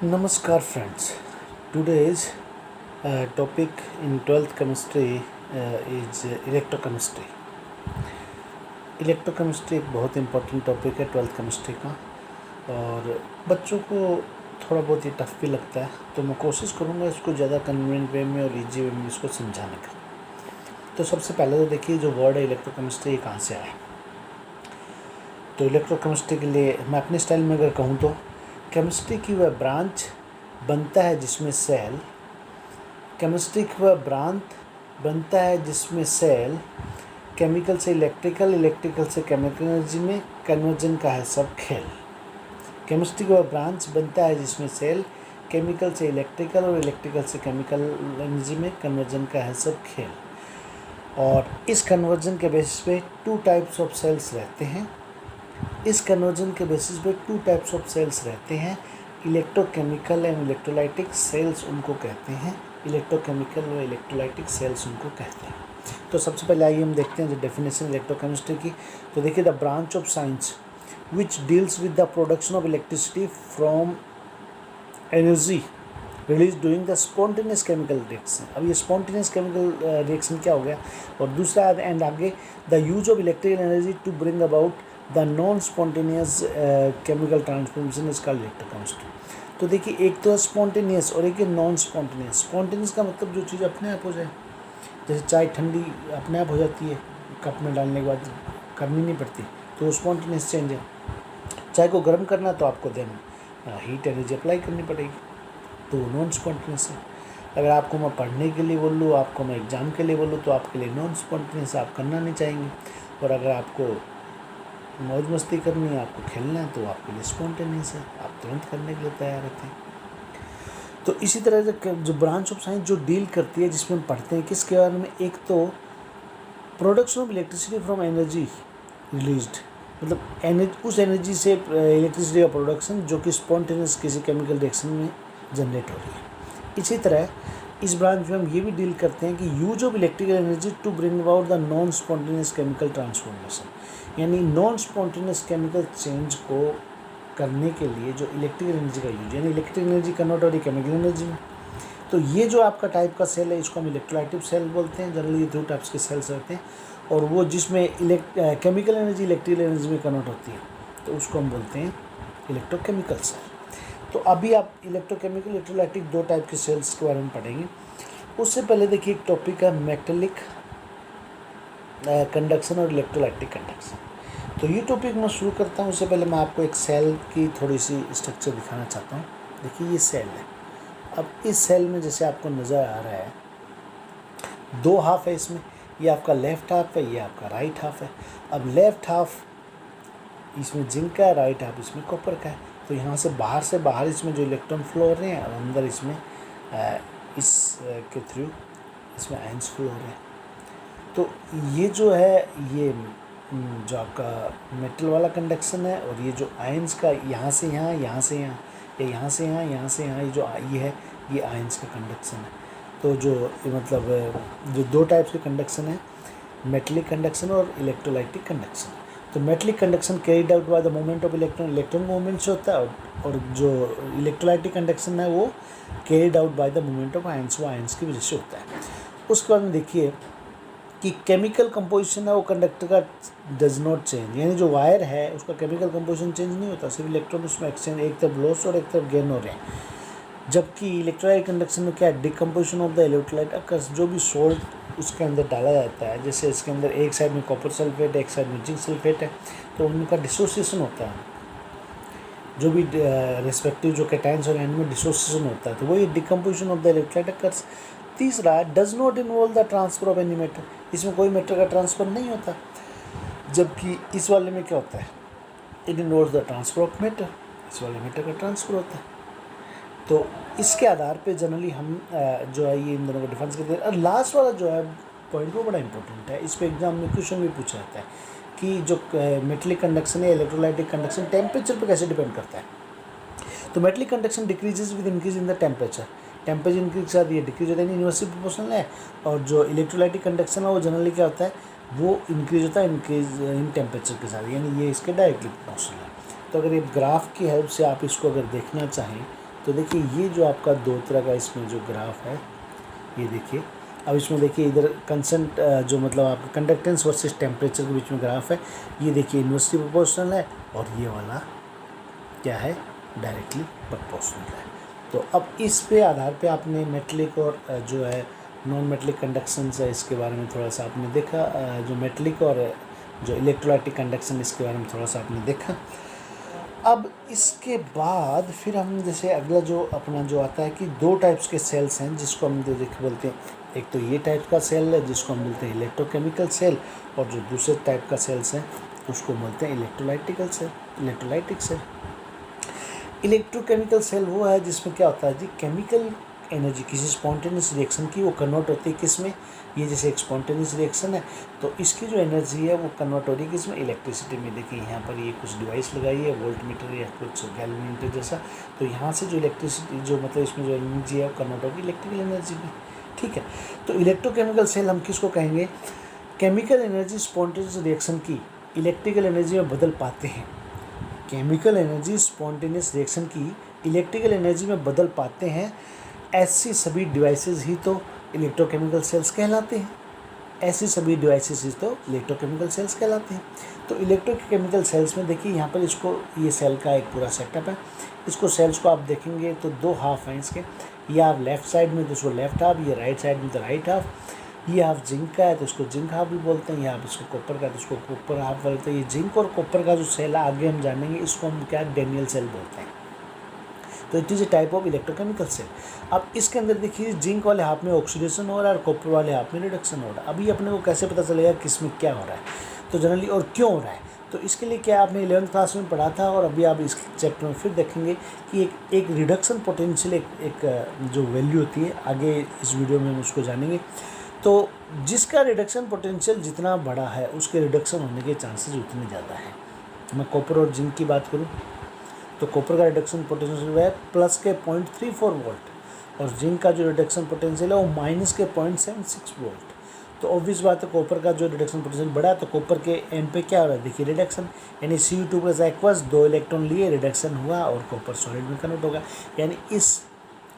Namaskar friends. Today's topic in 12th chemistry is electrochemistry. Electrochemistry एक बहुत important topic है 12th chemistry का, और बच्चों को थोड़ा बहुत ये टफ भी लगता है, तो मैं कोशिश करूँगा इसको ज़्यादा कन्वीनियंट वे में और इजी वे में इसको समझाने का। तो सबसे पहले तो देखिए जो वर्ड है इलेक्ट्रोकेमिस्ट्री ये कहाँ से आया। तो इलेक्ट्रोकेमिस्ट्री के लिए मैं अपने स्टाइल में अगर कहूँ तो केमिस्ट्री की वह ब्रांच बनता है जिसमें सेल केमिस्ट्री की वह ब्रांच बनता है जिसमें सेल केमिकल से इलेक्ट्रिकल, इलेक्ट्रिकल से केमिकल एनर्जी में कन्वर्जन का है सब खेल। केमिस्ट्री का वह ब्रांच बनता है जिसमें सेल केमिकल से इलेक्ट्रिकल और इलेक्ट्रिकल से केमिकल एनर्जी में कन्वर्जन का है सब खेल। और इस कन्वर्जन के बेसिस पे टू टाइप्स ऑफ सेल्स रहते हैं। इस कन्वर्जन के बेसिस पे टू टाइप्स ऑफ सेल्स रहते हैं। इलेक्ट्रोकेमिकल एंड इलेक्ट्रोलाइटिक सेल्स उनको कहते हैं। इलेक्ट्रोकेमिकल और इलेक्ट्रोलाइटिक सेल्स उनको कहते हैं। तो सबसे पहले आइए हम देखते हैं जो डेफिनेशन इलेक्ट्रोकेमिस्ट्री की। तो देखिए the branch of science which deals with the production of electricity from energy release doing the spontaneous chemical reaction. अब ये स्पॉन्टेनियस केमिकल रिएक्शन क्या हो गया, और दूसरा एंड आगे the use of electrical energy to bring about the non spontaneous chemical transformation is called electrochemistry. तो देखिए एक तो है स्पॉन्टेनियस और एक है नॉन स्पॉन्टेनियस। स्पॉन्टेनियस का मतलब जो चीज़ अपने आप हो जाए, जैसे चाय ठंडी अपने आप हो जाती है, कप में डालने के बाद करनी नहीं पड़ती, तो स्पॉन्टेनियस चेंज है। चाय को गर्म करना तो आपको देन हीट एनर्जी अप्लाई करनी पड़ेगी, तो वो नॉन स्पॉन्टेनियस है। अगर आपको मैं पढ़ने के लिए बोलूँ, आपको मैं एग्ज़ाम के लिए बोलूँ, तो आपके लिए नॉन स्पॉन्टेनियस, आप करना नहीं चाहेंगे। और अगर आपको मौज मस्ती करनी है, आपको खेलना है, तो आपके लिए स्पॉन्टेनियस है, आप तुरंत करने के लिए तैयार रहते हैं। तो इसी तरह जो ब्रांच ऑफ साइंस जो डील करती है, जिसमें हम पढ़ते हैं किसके बारे में, एक तो production of electricity from energy released, मतलब उस एनर्जी से इलेक्ट्रिसिटी का प्रोडक्शन जो कि स्पॉन्टेनियस किसी केमिकल रिएक्शन में जनरेट हो रही है। इसी तरह इस ब्रांच में हम ये भी डील करते हैं कि use of electrical energy to bring about the non spontaneous chemical transformation, यानी नॉन स्पॉन्टेनियस केमिकल चेंज को करने के लिए जो इलेक्ट्रिकल एनर्जी का यूज, यानी इलेक्ट्रिकल एनर्जी कन्वर्ट हो रही केमिकल एनर्जी में। तो ये जो आपका टाइप का सेल है, इसको हम इलेक्ट्रोलाइटिक सेल बोलते हैं। जनरली ये दो टाइप्स के सेल्स रहते हैं, और वो जिसमें केमिकल एनर्जी इलेक्ट्रिकल एनर्जी में कन्वर्ट होती है, तो उसको हम बोलते हैं इलेक्ट्रोकेमिकल सेल। तो अभी आप इलेक्ट्रोकेमिकल इलेक्ट्रोलाइटिक दो टाइप के सेल्स के बारे में पढ़ेंगे। उससे पहले देखिए एक टॉपिक है मेटेलिक कंडक्शन और इलेक्ट्रोलाइटिक कंडक्शन। तो ये टॉपिक मैं शुरू करता हूँ, उससे पहले मैं आपको एक सेल की थोड़ी सी स्ट्रक्चर दिखाना चाहता हूँ। देखिए ये सेल है। अब इस सेल में जैसे आपको नज़र आ रहा है, दो हाफ है इसमें, ये आपका लेफ़्ट हाफ है, ये आपका राइट हाफ है। अब लेफ़्ट हाफ इसमें जिंक का है, राइट हाफ इसमें कॉपर का है। तो यहाँ से बाहर इसमें जो इलेक्ट्रॉन फ्लो हो रहे हैं, और अंदर इसमें इस के थ्रू इसमें आयंस फ्लो हो रहे हैं। तो ये जो है ये जो आपका मेटल वाला कंडक्शन है, और ये जो आयंस का यहाँ से यहाँ, यहाँ से यहाँ, या यहाँ से यहाँ, यहाँ से यहाँ, ये जो ये है, ये आयंस का कंडक्शन है। तो जो मतलब जो दो टाइप्स के कंडक्शन है, मेटलिक कंडक्शन और इलेक्ट्रोलाइटिक कंडक्शन। तो metallic conduction carried out by the movement of electron movement से होता है, और जो इलेक्ट्रोलाइटिक कंडक्शन है वो carried out by the movement of ions, वो आयंस की वजह से होता है। उसके बाद में देखिए कि केमिकल कंपोजिशन है वो कंडक्टर का डज नॉट चेंज, यानी जो वायर है उसका केमिकल कंपोजिशन चेंज नहीं होता, सिर्फ इलेक्ट्रॉन उसमें एक्सचेंज, एक तरफ लॉस और एक तरफ गेन हो रहे हैं। जबकि इलेक्ट्रोलाइट कंडक्शन में क्या है, decomposition of the electrolyte occurs, जो भी सोल्ट उसके अंदर डाला जाता है, जैसे इसके अंदर एक साइड में कॉपर सल्फेट है, एक साइड में जिंक सल्फेट है, तो उनका डिसोसिएशन होता है। जो भी रिस्पेक्टिव जो कैटायंस और एनायन में डिसोसिएशन होता है, तो वही decomposition of the electrolyte occurs. तीसरा, does not involve the transfer of any matter, इसमें कोई मैटर का ट्रांसफ़र नहीं होता। जबकि इस वाले में क्या होता है, it involve the transfer of matter, इस वाले मैटर का ट्रांसफ़र होता है। तो इसके आधार पे जनरली हम जो है ये इन दोनों को डिफरेंस करते हैं। और लास्ट वाला जो है पॉइंट वो बड़ा इंपॉर्टेंट है, इस पे एग्जाम में क्वेश्चन भी पूछा जाता है कि जो मेटलिक कंडक्शन है, इलेक्ट्रोलाइटिक कंडक्शन टेम्परेचर पे कैसे डिपेंड करता है। तो metallic conduction decreases with increase in the temperature increase के साथ ये डिक्रीज होता है, यूनिवर्सल प्रोपोर्शनल है। और जो इलेक्ट्रोलाइटिक कंडक्शन है वो जनरली क्या होता है, वो इंक्रीज होता है इंक्रीज इन टेम्परेचर के साथ, यानी ये इसके डायरेक्टली प्रोपोर्शनल है। तो अगर ये ग्राफ की हेल्प से आप इसको अगर देखना चाहें तो देखिए ये जो आपका दो तरह का इसमें जो ग्राफ है, ये देखिए। अब इसमें देखिए इधर कंसेंट जो मतलब आपका कंडक्टेंस वर्सेस टेम्परेचर के बीच में ग्राफ है, ये देखिए इन्वर्सली प्रोपोर्शनल है, और ये वाला क्या है, डायरेक्टली प्रोपोर्शनल है। तो अब इस पे आधार पे आपने मेटलिक और जो है नॉन मेटलिक कंडक्शन है इसके बारे में थोड़ा सा आपने देखा, जो मेटलिक और जो इलेक्ट्रोलाइटिक कंडक्शन इसके बारे में थोड़ा सा आपने देखा। अब इसके बाद फिर हम जैसे अगला जो अपना जो आता है कि दो टाइप्स के सेल्स हैं जिसको हम देखिए बोलते हैं, एक तो ये टाइप का सेल है जिसको हम बोलते हैं इलेक्ट्रोकेमिकल सेल, और जो दूसरे टाइप का सेल्स हैं उसको बोलते हैं electrolytical cell, electrolytic cell. Electrochemical cell वो है जिसमें क्या होता है जी, केमिकल एनर्जी किसी स्पॉन्टेनियस रिएक्शन की वो कन्वर्ट होती है किस में, ये जैसे एक स्पॉन्टेनियस रिएक्शन है तो इसकी जो एनर्जी है वो कन्वर्ट हो रही है किस में, इलेक्ट्रिसिटी में। देखिए यहाँ पर ये कुछ डिवाइस लगाई है, वोल्ट मीटर या कुछ गैल्वेनोमीटर जैसा, तो यहाँ से जो इलेक्ट्रिसिटी जो मतलब इसमें जो एनर्जी है वो कन्वर्ट होगी इलेक्ट्रिकल एनर्जी में। ठीक है, तो इलेक्ट्रोकेमिकल सेल हम किसको कहेंगे, केमिकल एनर्जी स्पॉन्टेनियस रिएक्शन की इलेक्ट्रिकल एनर्जी में बदल पाते हैं। केमिकल एनर्जी स्पॉन्टेनियस रिएक्शन की इलेक्ट्रिकल एनर्जी में बदल पाते हैं, ऐसी सभी डिवाइसेस ही तो इलेक्ट्रोकेमिकल सेल्स कहलाते हैं। ऐसी सभी डिवाइसेस ही तो इलेक्ट्रोकेमिकल सेल्स कहलाते हैं। तो इलेक्ट्रोकेमिकल सेल्स में देखिए यहाँ पर इसको, ये सेल का एक पूरा सेटअप है। इसको सेल्स को आप देखेंगे तो दो हाफ हैं इसके, ये आप लेफ्ट साइड में तो इसको लेफ्ट हाफ, ये राइट साइड में तो राइट हाफ। ये हाफ जिंक का है तो इसको जिंक हाफ भी बोलते हैं, ये आप इसको कॉपर का तो इसको कॉपर हाफ बोलते हैं। ये जिंक और कॉपर का जो सेल है आगे हम जानेंगे, इसको हम क्या डैनियल सेल बोलते हैं। तो it is a type of electrochemical cell. अब इसके अंदर देखिए जिंक वाले हाफ में ऑक्सीडेशन हो रहा है और कॉपर वाले हाफ में रिडक्शन हो रहा है। अभी अपने को कैसे पता चलेगा किस में क्या हो रहा है, तो जनरली और क्यों हो रहा है, तो इसके लिए क्या आपने 11th क्लास में पढ़ा था और अभी आप इस चैप्टर में फिर देखेंगे कि एक रिडक्शन पोटेंशियल एक जो वैल्यू होती है, आगे इस वीडियो में हम उसको जानेंगे। तो जिसका रिडक्शन पोटेंशियल जितना बड़ा है उसके रिडक्शन होने के चांसेस उतने ज़्यादा हैं। मैं कॉपर और जिंक की बात करूँ तो कॉपर का रिडक्शन पोटेंशियल है प्लस के 0.34 वोल्ट, और जिंक का जो रिडक्शन पोटेंशियल है वो माइनस के 0.76 वोल्ट। तो ऑब्वियस बात है कॉपर का जो रिडक्शन पोटेंशियल बड़ा है तो कॉपर के एंड पे क्या हो रहा है, देखिए रिडक्शन, यानी Cu2 प्लस एक्वस 2 इलेक्ट्रॉन लिए रिडक्शन हुआ और कॉपर सॉलिड में कन्वर्ट होगा। यानी इस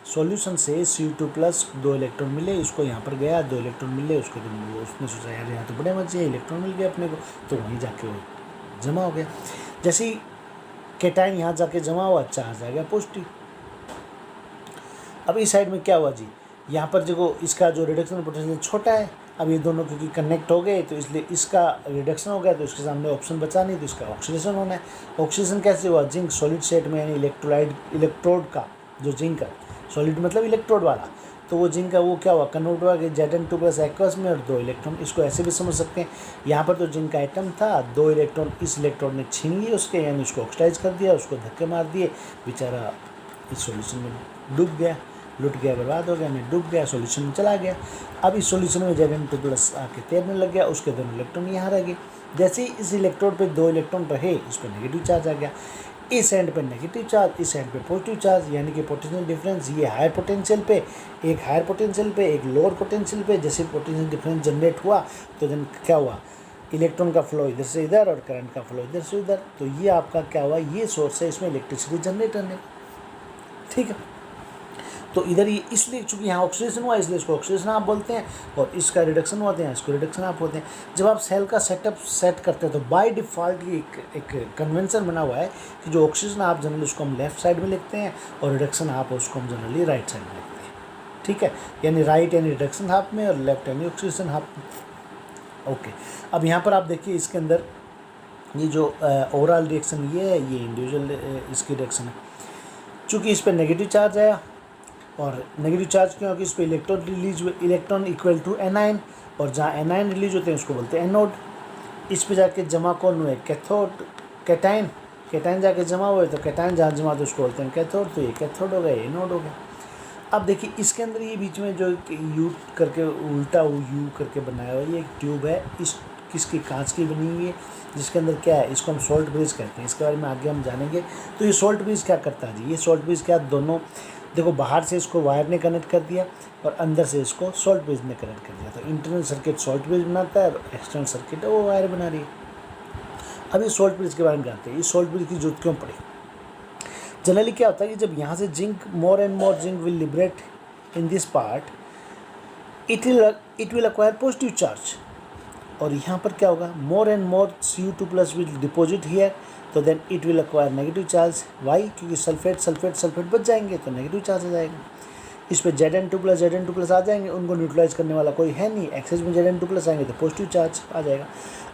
सॉल्यूशन से Cu2 प्लस 2 इलेक्ट्रॉन मिले, इसको यहाँ पर गया 2 इलेक्ट्रॉन मिले, उसको तो उसने सोचा यार यहाँ तो बड़े मजे इलेक्ट्रॉन मिल गया अपने को, तो वहीं जाके वो जमा हो गया। जैसे ही कैटायन यहाँ जाके जमा हुआ, चार्ज आ गया पॉजिटिव। अब इस साइड में क्या हुआ जी, यहाँ पर देखो इसका जो रिडक्शन पोटेंशियल छोटा है, अब ये दोनों क्योंकि कनेक्ट हो गए तो इसलिए इसका रिडक्शन हो गया, तो इसके सामने ऑप्शन बचा नहीं, तो इसका ऑक्सीडेशन होना है। ऑक्सीडेशन कैसे हुआ, जिंक सॉलिड स्टेट में, यानी इलेक्ट्रोड का जो जिंक है, सॉलिड मतलब इलेक्ट्रोड वाला, तो वो जिंक का वो क्या हुआ, कन्वर्ट हुआ कि Zn2 प्लस एक्वस में और 2 इलेक्ट्रॉन। इसको ऐसे भी समझ सकते हैं, यहाँ पर तो जिंक का एटम था, 2 इलेक्ट्रॉन इस इलेक्ट्रॉन ने छीन लिए उसके, यानी उसको ऑक्सीडाइज कर दिया, उसको धक्के मार दिए, बेचारा इस सॉल्यूशन में डूब गया, लुट गया, बर्बाद हो गया, मैं डूब गया, सॉल्यूशन में चला गया। अब इस सॉल्यूशन में Zn2 प्लस आके तैरने लग गया, उसके दोनों इलेक्ट्रॉन यहाँ रह गए। जैसे ही इस इलेक्ट्रोड पे 2 इलेक्ट्रॉन रहे, इस पर नेगेटिव चार्ज आ गया, इस एंड पे नेगेटिव चार्ज, इस एंड पे पॉजिटिव चार्ज, यानी कि पोटेंशियल डिफरेंस, ये हायर पोटेंशियल पे एक हायर पोटेंशियल पे एक लोअर पोटेंशियल पे जैसे पोटेंशियल डिफरेंस जनरेट हुआ तो जन क्या हुआ, इलेक्ट्रॉन का फ्लो इधर से इधर और करंट का फ्लो इधर से उधर। तो ये आपका क्या हुआ, ये सोर्स है इसमें इलेक्ट्रिसिटी जनरेट करने का। ठीक है, तो इधर ये इसलिए चूँकि यहाँ ऑक्सीडेशन हुआ इसलिए इसको ऑक्सीडेशन आप बोलते हैं, और इसका रिडक्शन होते हैं इसको रिडक्शन आप होते हैं। जब आप सेल का सेटअप सेट करते हैं तो बाय डिफ़ॉल्ट ये एक कन्वेंशन बना हुआ है कि जो ऑक्सीजन आप जनरली उसको हम लेफ्ट साइड में लिखते हैं और रिडक्शन आप उसको हम जनरली राइट साइड में लिखते हैं। ठीक है, यानी राइट यानी रिडक्शन हाफ में और लेफ्ट यानी ऑक्सीडेशन हाफ में। ओके, अब यहाँ पर आप देखिए इसके अंदर ये जो ओवरऑल रिएक्शन ये है, ये इंडिविजुअल इसकी रिएक्शन है। चूँकि इस पर नेगेटिव चार्ज आया, और नेगेटिव चार्ज क्यों, कि इस पर इलेक्ट्रॉन रिलीज हुए, इलेक्ट्रॉन इक्वल टू एनाइन, और जहाँ एनाइन रिलीज होते हैं उसको बोलते हैं एनोड। इस पे जाके जमा कौन हुए, कैथोड, कैटाइन, कैटाइन जाके जमा हुए तो कैटाइन जहाँ जमा तो उसको बोलते हैं कैथोड, तो ये कैथोड हो गया, ये एनोड हो गया। अब देखिए इसके अंदर ये बीच में जो यू करके उल्टा यू करके बनाया हुआ ये एक ट्यूब है, इस किसकी, कांच की बनी हुई है, जिसके अंदर क्या है, इसको हम सॉल्ट ब्रिज कहते हैं। इसके बारे में आगे हम जानेंगे। तो ये सॉल्ट ब्रिज क्या करता है जी, ये सॉल्ट ब्रिज क्या, दोनों देखो बाहर से इसको वायर ने कनेक्ट कर दिया और अंदर से इसको सॉल्ट ब्रिज ने कनेक्ट कर दिया। तो इंटरनल सर्किट सॉल्ट ब्रिज बनाता है और एक्सटर्नल सर्किट है वो वायर बना रही है। अब ये सॉल्ट ब्रिज के बारे में जानते हैं, ये सॉल्ट ब्रिज की जरूरत क्यों पड़ी। जनरली क्या होता है कि जब यहाँ से zinc more and more zinc will liberate in this part, it will acquire positive charge, और यहाँ पर क्या होगा, more and more Cu2+ will deposit here, तो then it will acquire negative charge. Why? क्योंकि सल्फेट बच जाएंगे तो नेगेटिव चार्ज आ जाएगा। इस पर Zn2+ आ जाएंगे, उनको न्यूट्रलाइज करने वाला कोई है नहीं, एक्सेस में Zn2+ आएंगे तो पॉजिटिव चार्ज आ जाएगा।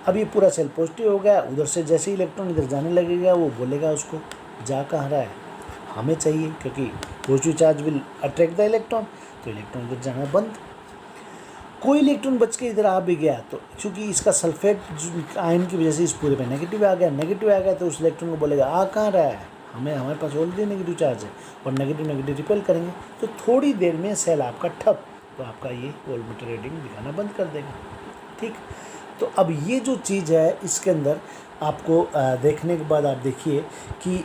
अब ये पूरा सेल पॉजिटिव हो गया, उधर से जैसे ही इलेक्ट्रॉन इधर जाने लगेगा वो बोलेगा उसको जा कहाँ रहा है, हमें चाहिए, क्योंकि positive charge will attract the electron, तो इलेक्ट्रॉन इधर जाना बंद। कोई इलेक्ट्रॉन बच के इधर आ भी गया तो चूँकि इसका सल्फेट आयन की वजह से इस पूरे पे नेगेटिव आ गया, तो उस इलेक्ट्रॉन को बोलेगा आ कहाँ रहा है, हमारे पास ऑलरेडी नेगेटिव चार्ज है, और नेगेटिव रिपेल करेंगे तो थोड़ी देर में सेल आपका ठप, तो आपका ये वोल्टमीटर रीडिंग दिखाना बंद कर देगा। ठीक, तो अब ये जो चीज़ है इसके अंदर आपको देखने के बाद आप देखिए कि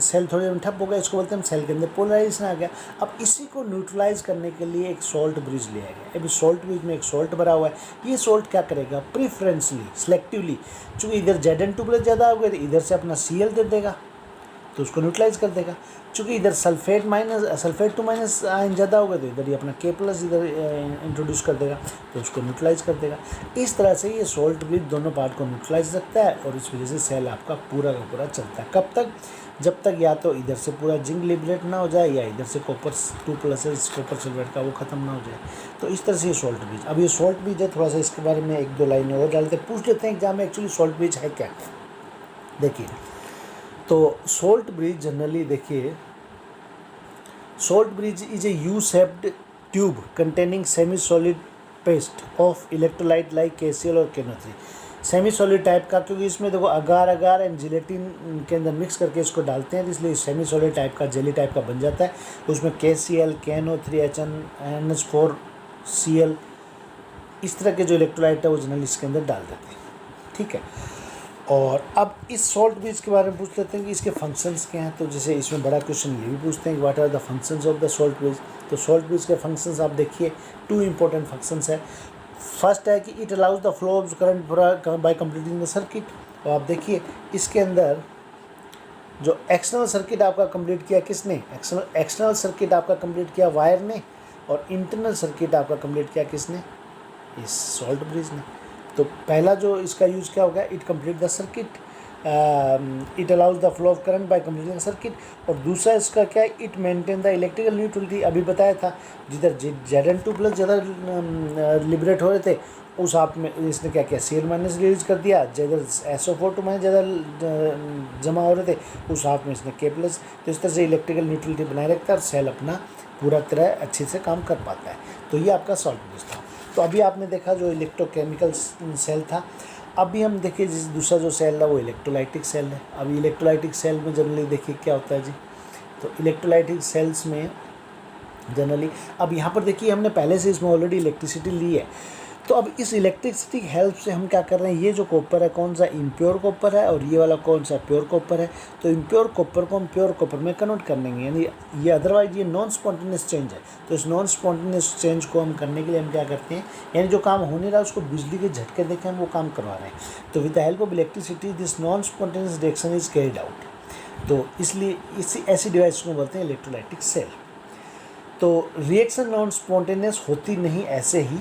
सेल थोड़ी देर में ठप हो गया, इसको बोलते हैं सेल के अंदर पोलराइजेशन आ गया। अब इसी को न्यूट्रलाइज करने के लिए एक सॉल्ट ब्रिज लिया गया। अभी सॉल्ट ब्रिज में एक सॉल्ट भरा हुआ है, ये सॉल्ट क्या करेगा, प्रीफरेंसली सेलेक्टिवली, चूँकि इधर Zn2+ ज़्यादा हो गया तो इधर से अपना Cl दे देगा, तो उसको न्यूट्रलाइज कर देगा। चूँकि इधर सल्फेट आयन ज़्यादा होगा तो इधर ये अपना K+ इधर इंट्रोड्यूस कर देगा, तो उसको न्यूट्रलाइज कर देगा। इस तरह से ये सॉल्ट ब्रिज दोनों पार्ट को न्यूट्रलाइज रखता है, और इस वजह से सेल आपका पूरा का पूरा चलता है। कब तक? जब तक या तो इधर से पूरा जिंक लिबरेट ना हो जाए, या इधर से Copper2+ कॉपर सल्फेट का वो ख़त्म ना हो जाए। तो इस तरह से ये सॉल्ट ब्रिज, अब ये सॉल्ट ब्रिज है, थोड़ा सा इसके बारे में 1-2 लाइनें और डालते पूछ लेते हैं एग्जाम में एक्चुअली सॉल्ट ब्रिज है क्या। देखिए, तो सॉल्ट ब्रिज जनरली देखिए, salt bridge is a U-shaped tube containing semi solid paste of electrolyte like KCl और KNO3। सेमी सॉलिड टाइप का, क्योंकि इसमें देखो अगार एंड जिलेटिन के अंदर मिक्स करके इसको डालते हैं, इसलिए सेमी सॉलिड टाइप का जेली टाइप का बन जाता है। उसमें KCl, KNO3, NH4, Cl, इस तरह के जो इलेक्ट्रोलाइट है वो जनरली इसके अंदर डाल देते हैं। ठीक है, और अब इस सॉल्ट ब्रिज के बारे में पूछ लेते हैं कि इसके फंक्शंस क्या हैं। तो जैसे इसमें बड़ा क्वेश्चन ये भी पूछते हैं कि what are the functions of the salt bridge. तो सॉल्ट ब्रिज के फंक्शंस आप देखिए, 2 इंपॉर्टेंट फंक्शंस है। फर्स्ट है कि it allows the flow of current by completing the circuit. तो आप देखिए इसके अंदर जो एक्सटर्नल सर्किट आपका कंप्लीट किया किसने, एक्सटर्नल सर्किट आपका कंप्लीट किया वायर ने, और इंटरनल सर्किट आपका कंप्लीट किया किसने, इस सॉल्ट ब्रिज ने। तो पहला जो इसका यूज़ क्या होगा, it complete the circuit, it allows the flow of current by completing the circuit. और दूसरा इसका क्या है, it maintain the electrical neutrality. अभी बताया था जिधर Zn2+ ज़्यादा लिबरेट हो रहे थे उस आप में इसने क्या किया, Cl- रिलीज कर दिया। जिधर SO4 ज़्यादा जमा हो रहे थे उस हाफ में इसने K+। तो इस तरह से इलेक्ट्रिकल न्यूट्रलिटी बनाए रखता है और सेल अपना पूरा तरह अच्छे से काम कर पाता है। तो ये आपका सॉल्ट ब्रिज था। तो अभी आपने देखा जो इलेक्ट्रोकेमिकल सेल था। अभी हम देखिए जिस दूसरा जो सेल है वो इलेक्ट्रोलाइटिक सेल है। अभी इलेक्ट्रोलाइटिक सेल में जनरली देखिए क्या होता है जी, तो इलेक्ट्रोलाइटिक सेल्स में जनरली, अब यहाँ पर देखिए हमने पहले से इसमें ऑलरेडी इलेक्ट्रिसिटी ली है, तो अब इस इलेक्ट्रिसिटी की हेल्प से हम क्या कर रहे हैं, ये जो कॉपर है कौन सा इम्प्योर कॉपर है और ये वाला कौन सा प्योर कॉपर है। तो इम्प्योर कॉपर को हम प्योर कॉपर में कन्वर्ट कर लेंगे, यानी ये अदरवाइज ये नॉन स्पॉन्टेनियस चेंज है। तो इस नॉन स्पॉन्टेनियस चेंज को हम करने के लिए हम क्या करते हैं, यानी जो काम हो नहीं रहा उसको बिजली के झटके देके हम वो काम करवा रहे हैं। तो with the help of electricity this non spontaneous reaction is carried out. तो इसलिए इसी ऐसी डिवाइस को बोलते हैं इलेक्ट्रोलाइटिक सेल। तो रिएक्शन नॉन स्पॉन्टेनियस होती नहीं ऐसे ही,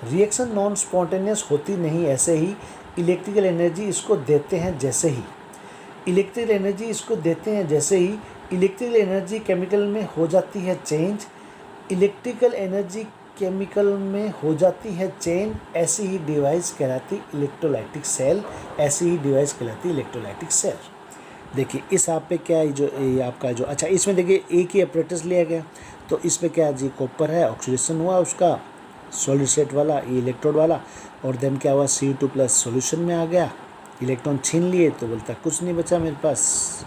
रिएक्शन नॉन स्पॉन्टेनियस होती नहीं ऐसे ही, इलेक्ट्रिकल एनर्जी इसको देते हैं जैसे ही, इलेक्ट्रिकल एनर्जी इसको देते हैं जैसे ही, इलेक्ट्रिकल एनर्जी केमिकल में हो जाती है चेंज, इलेक्ट्रिकल एनर्जी केमिकल में हो जाती है चेंज, ऐसी ही डिवाइस कहलाती इलेक्ट्रोलाइटिक सेल, ऐसी ही डिवाइस कहलाती इलेक्ट्रोलाइटिक सेल। देखिए इस आप पे क्या है, जो ये आपका जो अच्छा इसमें देखिए एक ही अपरेटस लिया गया, तो इसमें क्या जी कॉपर है, ऑक्सीडेशन हुआ उसका सॉलिड स्टेट वाला, ये इलेक्ट्रोड वाला, और देन क्या हुआ Cu2+ सॉल्यूशन में आ गया, इलेक्ट्रॉन छीन लिए तो बोलता कुछ नहीं बचा मेरे पास,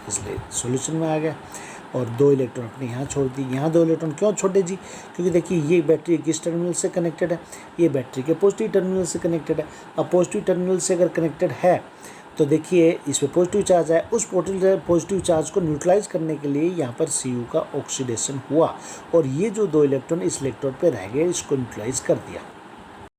इसलिए सॉल्यूशन में आ गया, और 2 इलेक्ट्रॉन अपने यहाँ छोड़ दी। यहाँ 2 इलेक्ट्रॉन क्यों छोड़े जी, क्योंकि देखिए ये बैटरी किस टर्मिनल से कनेक्टेड है, ये बैटरी के पॉजिटिव टर्मिनल से कनेक्टेड है। अब पॉजिटिव टर्मिनल से अगर कनेक्टेड है तो देखिए इसमें पॉजिटिव चार्ज है, उस पॉजिटिव चार्ज को न्यूट्रलाइज करने के लिए यहाँ पर Cu का ऑक्सीडेशन हुआ, और ये जो 2 इलेक्ट्रॉन इस इलेक्ट्रोड पे रह गए, इसको न्यूट्रलाइज कर दिया।